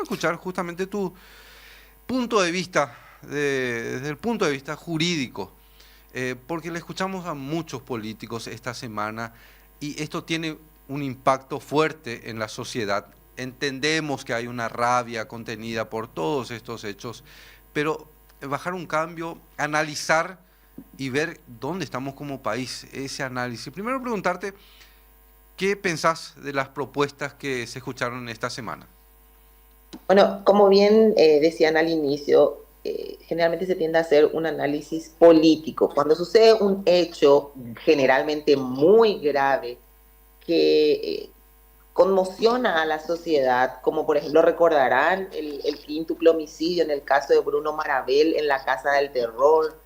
queremos escuchar justamente tu punto de vista, desde el punto de vista jurídico, porque le escuchamos a muchos políticos esta semana y esto tiene un impacto fuerte en la sociedad. Entendemos que hay una rabia contenida por todos estos hechos, pero bajar un cambio, analizar y ver dónde estamos como país, ese análisis. Primero preguntarte, ¿qué pensás de las propuestas que se escucharon esta semana? Bueno, como bien decían al inicio, generalmente se tiende a hacer un análisis político. Cuando sucede un hecho generalmente muy grave que conmociona a la sociedad, como por ejemplo recordarán el quíntuple homicidio en el caso de Bruno Marabel en la Casa del Terror,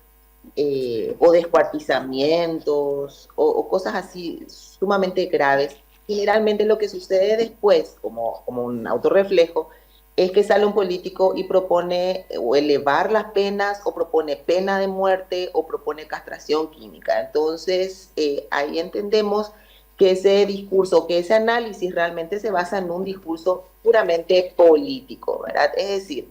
o descuartizamientos, o cosas así sumamente graves. Generalmente lo que sucede después, como un autorreflejo, es que sale un político y propone o elevar las penas, o propone pena de muerte, o propone castración química. Entonces, ahí entendemos que ese discurso, que ese análisis realmente se basa en un discurso puramente político, ¿verdad? Es decir,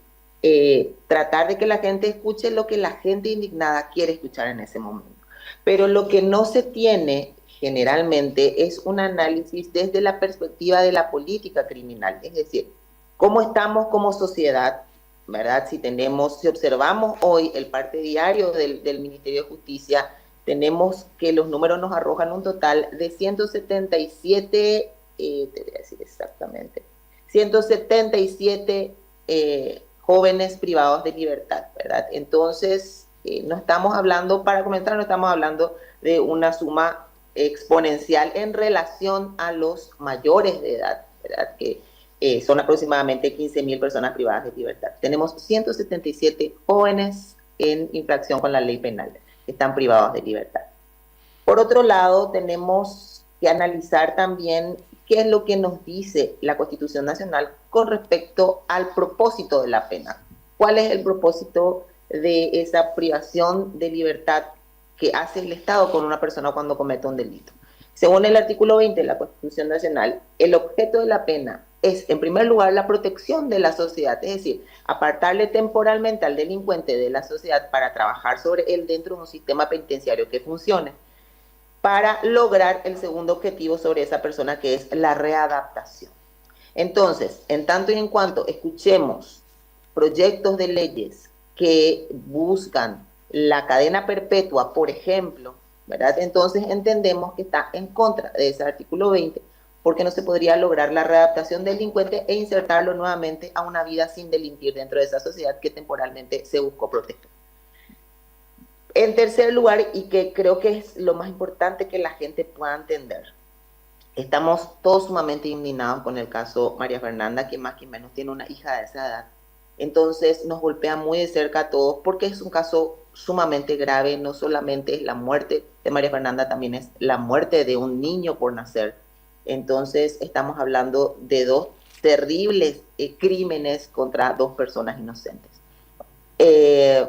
tratar de que la gente escuche lo que la gente indignada quiere escuchar en ese momento. Pero lo que no se tiene generalmente es un análisis desde la perspectiva de la política criminal, es decir, cómo estamos como sociedad, ¿verdad? Si observamos hoy el parte diario del Ministerio de Justicia, tenemos que los números nos arrojan un total de 177, te voy a decir exactamente, 177 jóvenes privados de libertad, ¿verdad? Entonces, no estamos hablando, para comenzar, no estamos hablando de una suma exponencial en relación a los mayores de edad, ¿verdad? Que son aproximadamente 15.000 personas privadas de libertad. Tenemos 177 jóvenes en infracción con la ley penal que están privados de libertad. Por otro lado, tenemos que analizar también qué es lo que nos dice la Constitución Nacional con respecto al propósito de la pena. ¿Cuál es el propósito de esa privación de libertad que hace el Estado con una persona cuando comete un delito? Según el artículo 20 de la Constitución Nacional, el objeto de la pena es, en primer lugar, la protección de la sociedad, es decir, apartarle temporalmente al delincuente de la sociedad para trabajar sobre él dentro de un sistema penitenciario que funcione, para lograr el segundo objetivo sobre esa persona, que es la readaptación. Entonces, en tanto y en cuanto escuchemos proyectos de leyes que buscan la cadena perpetua, por ejemplo, ¿verdad? Entonces entendemos que está en contra de ese artículo 20, porque no se podría lograr la readaptación del delincuente e insertarlo nuevamente a una vida sin delinquir dentro de esa sociedad que temporalmente se buscó proteger. En tercer lugar, y que creo que es lo más importante que la gente pueda entender, estamos todos sumamente indignados con el caso María Fernanda, que más que menos tiene una hija de esa edad. Entonces nos golpea muy de cerca a todos porque es un caso sumamente grave. No solamente es la muerte de María Fernanda, también es la muerte de un niño por nacer. Entonces estamos hablando de dos terribles crímenes contra dos personas inocentes. Eh,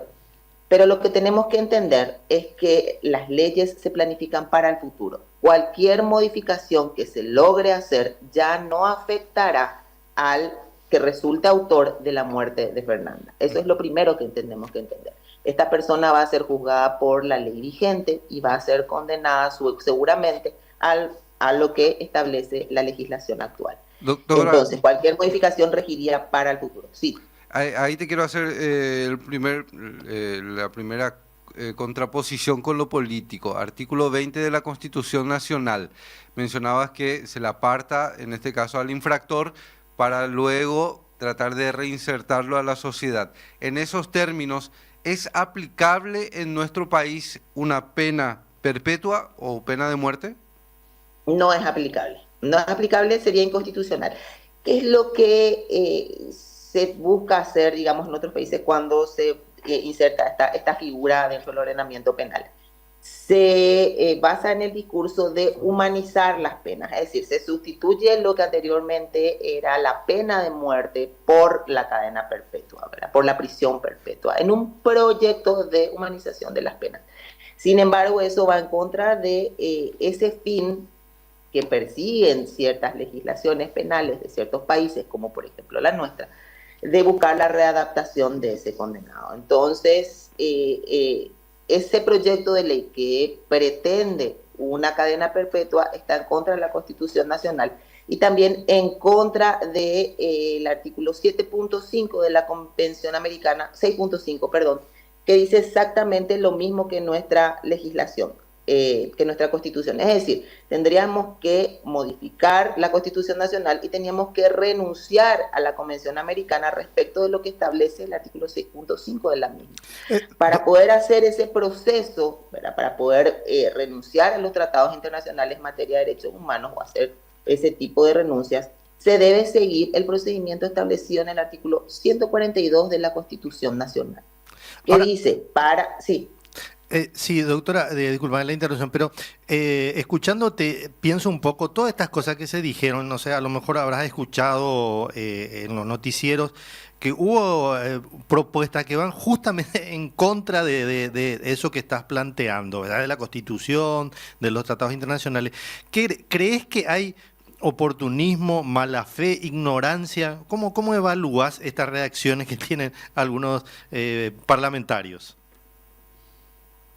pero lo que tenemos que entender es que las leyes se planifican para el futuro. Cualquier modificación que se logre hacer ya no afectará al que resulte autor de la muerte de Fernanda. Eso es lo primero que tenemos que entender. Esta persona va a ser juzgada por la ley vigente y va a ser condenada seguramente a lo que establece la legislación actual. Doctora, Entonces, cualquier modificación regiría para el futuro. Sí. ahí te quiero hacer la primera contraposición con lo político. Artículo 20 de la Constitución Nacional. Mencionabas que se le aparta, en este caso al infractor, para luego tratar de reinsertarlo a la sociedad. En esos términos, ¿es aplicable en nuestro país una pena perpetua o pena de muerte? No es aplicable. No es aplicable, sería inconstitucional. ¿Qué es lo que se busca hacer, digamos, en otros países cuando se inserta esta figura dentro del ordenamiento penal? Se basa en el discurso de humanizar las penas, es decir, se sustituye lo que anteriormente era la pena de muerte por la cadena perpetua, ¿verdad? Por la prisión perpetua, en un proyecto de humanización de las penas. Sin embargo, eso va en contra de ese fin que persiguen ciertas legislaciones penales de ciertos países, como por ejemplo la nuestra, de buscar la readaptación de ese condenado. Entonces, ese proyecto de ley que pretende una cadena perpetua está en contra de la Constitución Nacional y también en contra del artículo 7.5 de la Convención Americana, 6.5, perdón, que dice exactamente lo mismo que nuestra legislación, que nuestra Constitución. Es decir, tendríamos que modificar la Constitución Nacional y teníamos que renunciar a la Convención Americana respecto de lo que establece el artículo 6.5 de la misma. Para poder hacer ese proceso, ¿verdad? Para poder renunciar a los tratados internacionales en materia de derechos humanos o hacer ese tipo de renuncias, se debe seguir el procedimiento establecido en el artículo 142 de la Constitución Nacional, que ahora dice, sí. Sí, doctora, disculpa la interrupción, pero escuchándote pienso un poco todas estas cosas que se dijeron, no sé, a lo mejor habrás escuchado en los noticieros que hubo propuestas que van justamente en contra de eso que estás planteando, ¿verdad? De la Constitución, de los tratados internacionales. ¿Crees que hay oportunismo, mala fe, ignorancia? ¿Cómo evalúas estas reacciones que tienen algunos parlamentarios?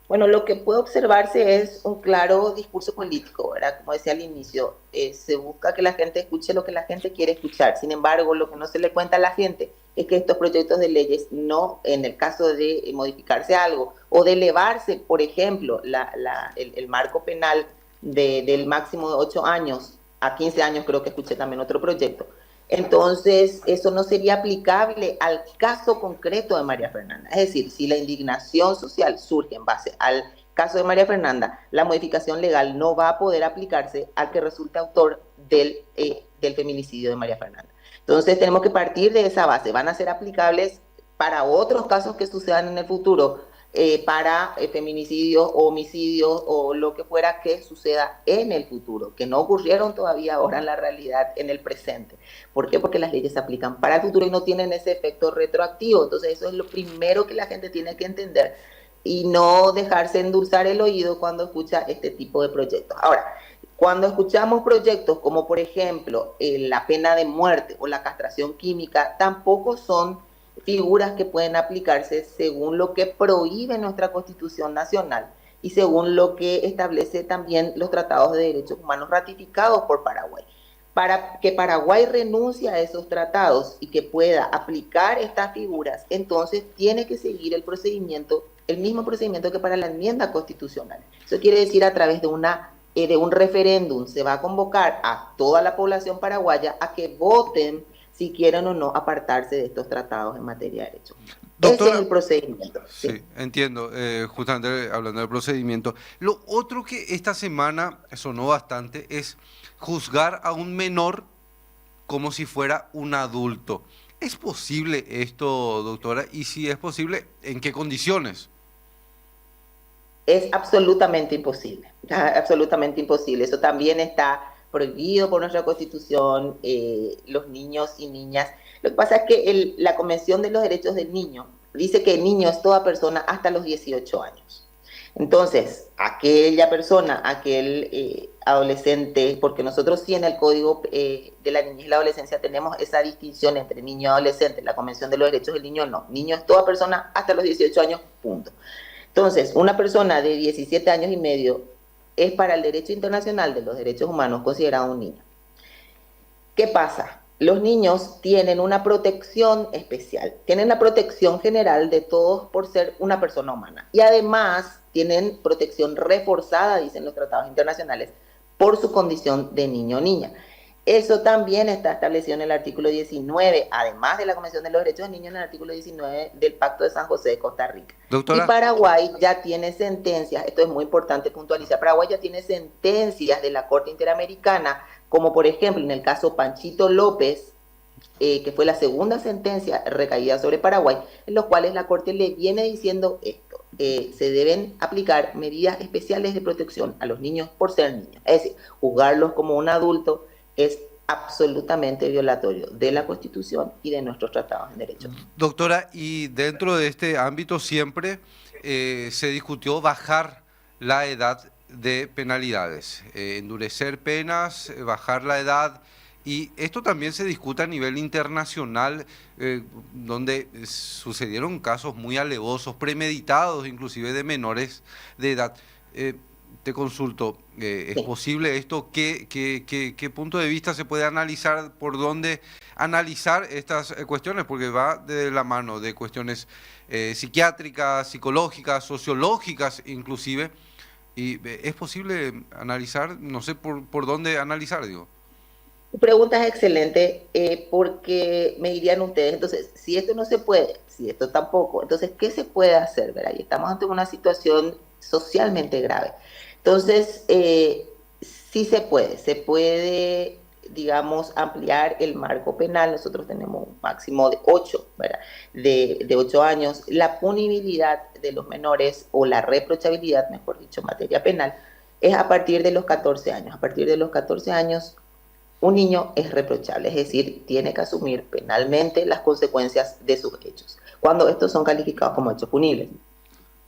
Bueno, lo que puede observarse es un claro discurso político, ¿verdad? Como decía al inicio, se busca que la gente escuche lo que la gente quiere escuchar. Sin embargo, lo que no se le cuenta a la gente es que estos proyectos de leyes no, en el caso de modificarse algo o de elevarse, por ejemplo, el marco penal del máximo de 8 años a 15 años, creo que escuché también otro proyecto. Entonces, eso no sería aplicable al caso concreto de María Fernanda. Es decir, si la indignación social surge en base al caso de María Fernanda, la modificación legal no va a poder aplicarse al que resulte autor del feminicidio de María Fernanda. Entonces, tenemos que partir de esa base. Van a ser aplicables para otros casos que sucedan en el futuro, para feminicidios o homicidios o lo que fuera que suceda en el futuro, que no ocurrieron todavía ahora en la realidad, en el presente. ¿Por qué? Porque las leyes se aplican para el futuro y no tienen ese efecto retroactivo. Entonces eso es lo primero que la gente tiene que entender y no dejarse endulzar el oído cuando escucha este tipo de proyectos. Ahora, cuando escuchamos proyectos como por ejemplo la pena de muerte o la castración química, tampoco son figuras que pueden aplicarse según lo que prohíbe nuestra Constitución Nacional y según lo que establece también los tratados de derechos humanos ratificados por Paraguay. Para que Paraguay renuncie a esos tratados y que pueda aplicar estas figuras, entonces tiene que seguir el procedimiento, el mismo procedimiento que para la enmienda constitucional. Eso quiere decir a través de un referéndum se va a convocar a toda la población paraguaya a que voten si quieren o no apartarse de estos tratados en materia de derechos. Doctora, ese es el procedimiento. Sí, entiendo, justamente hablando del procedimiento. Lo otro que esta semana sonó bastante es juzgar a un menor como si fuera un adulto. ¿Es posible esto, doctora? Y si es posible, ¿en qué condiciones? Es absolutamente imposible, absolutamente imposible. Eso también está prohibido por nuestra Constitución, los niños y niñas. Lo que pasa es que la Convención de los Derechos del Niño dice que el niño es toda persona hasta los 18 años. Entonces, aquella persona, aquel adolescente, porque nosotros sí en el Código de la Niñez y la Adolescencia tenemos esa distinción entre niño y adolescente, la Convención de los Derechos del Niño no. Niño es toda persona hasta los 18 años, punto. Entonces, una persona de 17 años y medio es para el derecho internacional de los derechos humanos considerado un niño. ¿Qué pasa? Los niños tienen una protección especial, tienen la protección general de todos por ser una persona humana y además tienen protección reforzada, dicen los tratados internacionales, por su condición de niño o niña. Eso también está establecido en el artículo 19, además de la Convención de los Derechos del Niño, en el artículo 19 del Pacto de San José de Costa Rica. Doctora. Y Paraguay ya tiene sentencias, esto es muy importante puntualizar, Paraguay ya tiene sentencias de la Corte Interamericana, como por ejemplo en el caso Panchito López, que fue la segunda sentencia recaída sobre Paraguay, en los cuales la Corte le viene diciendo esto. Se deben aplicar medidas especiales de protección a los niños por ser niños. Es decir, juzgarlos como un adulto es absolutamente violatorio de la Constitución y de nuestros tratados en derecho. Doctora, y dentro de este ámbito siempre se discutió bajar la edad de penalidades, endurecer penas, bajar la edad, Y esto también se discute a nivel internacional, donde sucedieron casos muy alevosos, premeditados inclusive de menores de edad. Te consulto, ¿es Sí. posible esto? ¿Qué punto de vista se puede analizar? ¿Por dónde analizar estas cuestiones? Porque va de la mano de cuestiones psiquiátricas, psicológicas, sociológicas inclusive. Y es posible analizar, no sé por dónde analizar, digo. Tu pregunta es excelente porque me dirían ustedes, entonces, si esto no se puede, si esto tampoco, entonces, ¿qué se puede hacer? ¿Verdad? Y estamos ante una situación socialmente grave. Entonces, sí se puede, digamos, ampliar el marco penal. Nosotros tenemos un máximo de 8, ¿verdad? De 8 años. La punibilidad de los menores o la reprochabilidad, mejor dicho, en materia penal, es a partir de los 14 años. A partir de los 14 años un niño es reprochable, es decir, tiene que asumir penalmente las consecuencias de sus hechos, cuando estos son calificados como hechos punibles.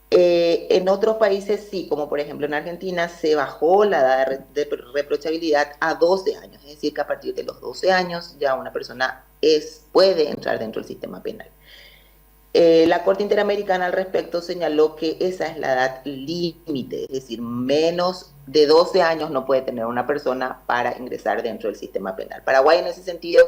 En otros países sí, como por ejemplo en Argentina, se bajó la edad de reprochabilidad a 12 años, es decir, que a partir de los 12 años ya una persona puede entrar dentro del sistema penal. La Corte Interamericana al respecto señaló que esa es la edad límite, es decir, menos de 12 años no puede tener una persona para ingresar dentro del sistema penal. Paraguay en ese sentido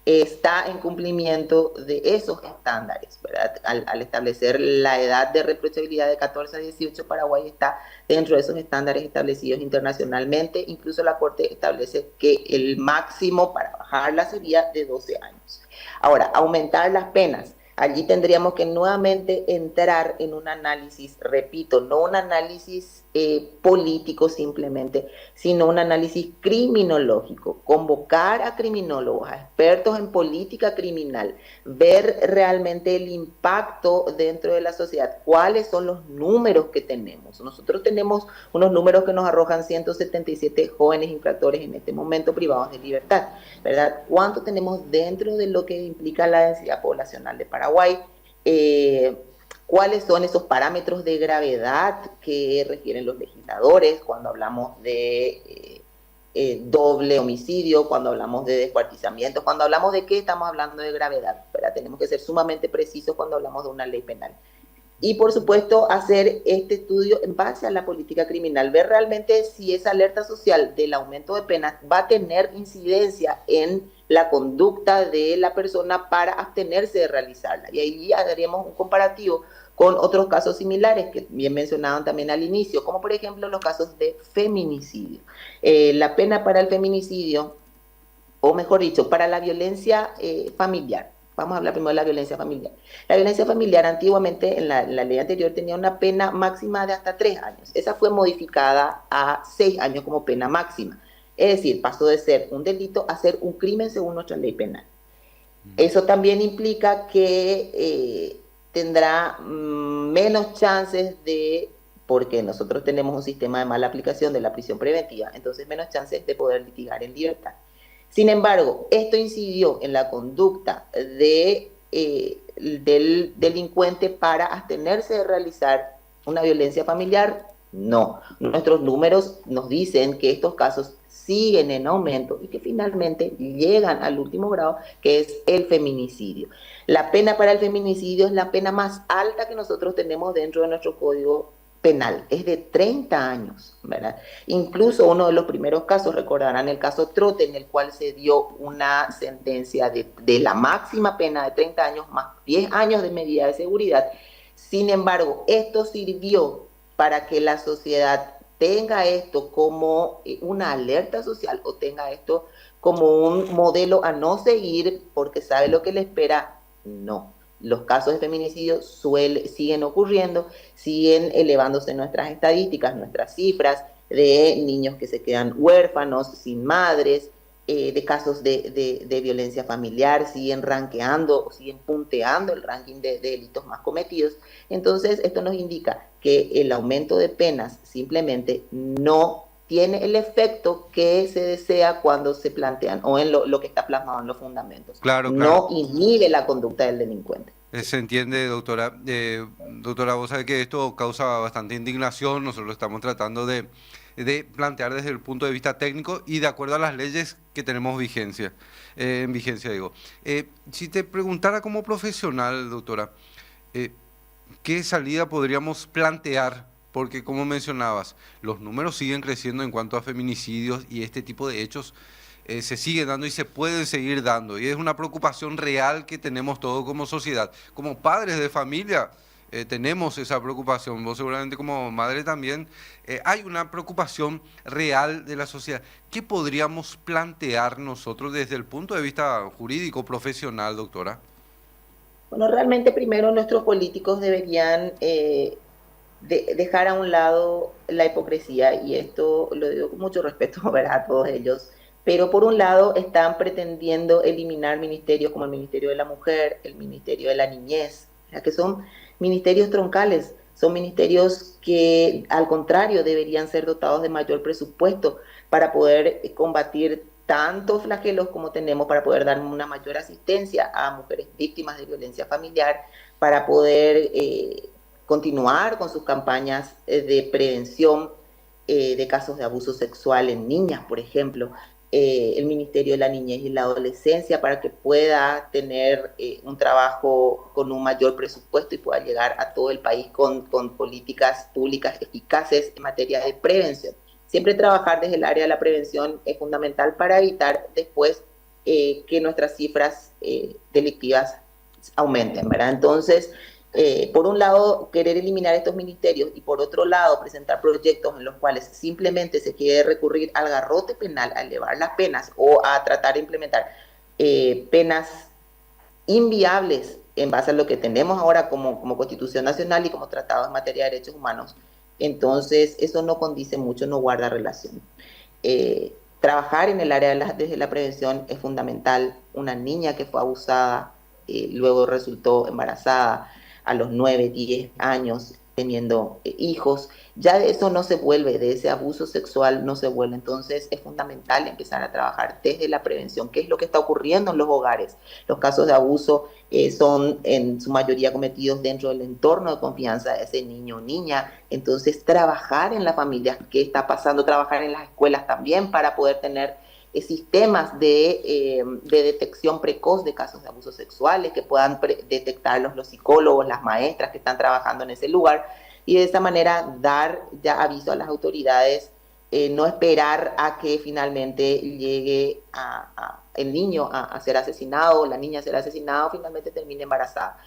está en cumplimiento de esos estándares, ¿verdad? Al establecer la edad de reprochabilidad de 14 a 18, Paraguay está dentro de esos estándares establecidos internacionalmente. Incluso la Corte establece que el máximo para bajarla sería de 12 años. Ahora, aumentar las penas. Allí tendríamos que nuevamente entrar en un análisis, repito, no un análisis político simplemente, sino un análisis criminológico, convocar a criminólogos, a expertos en política criminal, ver realmente el impacto dentro de la sociedad, cuáles son los números que tenemos. Nosotros tenemos unos números que nos arrojan 177 jóvenes infractores en este momento privados de libertad, ¿verdad? ¿Cuánto tenemos dentro de lo que implica la densidad poblacional de Paraguay? ¿Cuáles son esos parámetros de gravedad que refieren los legisladores cuando hablamos de doble homicidio, cuando hablamos de descuartizamiento, cuando hablamos de qué estamos hablando de gravedad? ¿Verdad? Tenemos que ser sumamente precisos cuando hablamos de una ley penal. Y por supuesto hacer este estudio en base a la política criminal, ver realmente si esa alerta social del aumento de penas va a tener incidencia en la conducta de la persona para abstenerse de realizarla. Y ahí haríamos un comparativo con otros casos similares que bien mencionaban también al inicio, como por ejemplo los casos de feminicidio. La pena para el feminicidio, o mejor dicho, para la violencia familiar. Vamos a hablar primero de la violencia familiar. La violencia familiar antiguamente en la ley anterior tenía una pena máxima de hasta 3 años. Esa fue modificada a 6 años como pena máxima. Es decir, pasó de ser un delito a ser un crimen según nuestra ley penal. Eso también implica que tendrá menos chances de, porque nosotros tenemos un sistema de mala aplicación de la prisión preventiva, entonces menos chances de poder litigar en libertad. Sin embargo, esto incidió en la conducta del delincuente para abstenerse de realizar una violencia familiar. No, nuestros números nos dicen que estos casos siguen en aumento y que finalmente llegan al último grado, que es el feminicidio. La pena para el feminicidio es la pena más alta que nosotros tenemos dentro de nuestro código penal, es de 30 años, ¿verdad? Incluso uno de los primeros casos, recordarán el caso Trote, en el cual se dio una sentencia de la máxima pena de 30 años más 10 años de medida de seguridad. Sin embargo, esto sirvió para que la sociedad tenga esto como una alerta social o tenga esto como un modelo a no seguir porque sabe lo que le espera. No. Los casos de feminicidio siguen ocurriendo, siguen elevándose nuestras estadísticas, nuestras cifras de niños que se quedan huérfanos, sin madres, de casos de violencia familiar, siguen rankeando, siguen punteando el ranking de delitos más cometidos. Entonces, esto nos indica que el aumento de penas simplemente no tiene el efecto que se desea cuando se plantean o en lo que está plasmado en los fundamentos. Claro, claro. No inhibe la conducta del delincuente. Se entiende, doctora. Doctora, vos sabés que esto causa bastante indignación. Nosotros estamos tratando de plantear desde el punto de vista técnico y de acuerdo a las leyes que tenemos en vigencia, digo. Si te preguntara como profesional, doctora, ¿qué salida podríamos plantear? Porque como mencionabas, los números siguen creciendo en cuanto a feminicidios y este tipo de hechos se siguen dando y se pueden seguir dando. Y es una preocupación real que tenemos todos como sociedad. Como padres de familia tenemos esa preocupación. Vos seguramente como madre también. Hay una preocupación real de la sociedad. ¿Qué podríamos plantear nosotros desde el punto de vista jurídico, profesional, doctora? Bueno, realmente primero nuestros políticos deberían dejar a un lado la hipocresía, y esto lo digo con mucho respeto, ¿verdad?, a todos ellos, pero por un lado están pretendiendo eliminar ministerios como el Ministerio de la Mujer, el Ministerio de la Niñez, ¿verdad?, que son ministerios troncales, son ministerios que al contrario deberían ser dotados de mayor presupuesto para poder combatir tantos flagelos como tenemos, para poder dar una mayor asistencia a mujeres víctimas de violencia familiar, para poder continuar con sus campañas de prevención de casos de abuso sexual en niñas, por ejemplo, el Ministerio de la Niñez y la Adolescencia, para que pueda tener un trabajo con un mayor presupuesto y pueda llegar a todo el país con políticas públicas eficaces en materia de prevención. Siempre trabajar desde el área de la prevención es fundamental para evitar después que nuestras cifras delictivas aumenten, ¿verdad? Entonces, por un lado, querer eliminar estos ministerios y por otro lado, presentar proyectos en los cuales simplemente se quiere recurrir al garrote penal, a elevar las penas o a tratar de implementar penas inviables en base a lo que tenemos ahora como Constitución Nacional y como tratados en materia de derechos humanos. Entonces, eso no condice mucho, no guarda relación. Trabajar en el área desde la prevención es fundamental. Una niña que fue abusada, luego resultó embarazada a los 9, 10 años, teniendo hijos, ya de eso no se vuelve, de ese abuso sexual no se vuelve. Entonces es fundamental empezar a trabajar desde la prevención. ¿Qué es lo que está ocurriendo en los hogares? Los casos de abuso son en su mayoría cometidos dentro del entorno de confianza de ese niño o niña. Entonces trabajar en la familia, qué está pasando, trabajar en las escuelas también para poder tener sistemas de detección precoz de casos de abusos sexuales que puedan detectarlos los psicólogos, las maestras que están trabajando en ese lugar, y de esa manera dar ya aviso a las autoridades, no esperar a que finalmente llegue el niño a ser asesinado o la niña a ser asesinada o finalmente termine embarazada.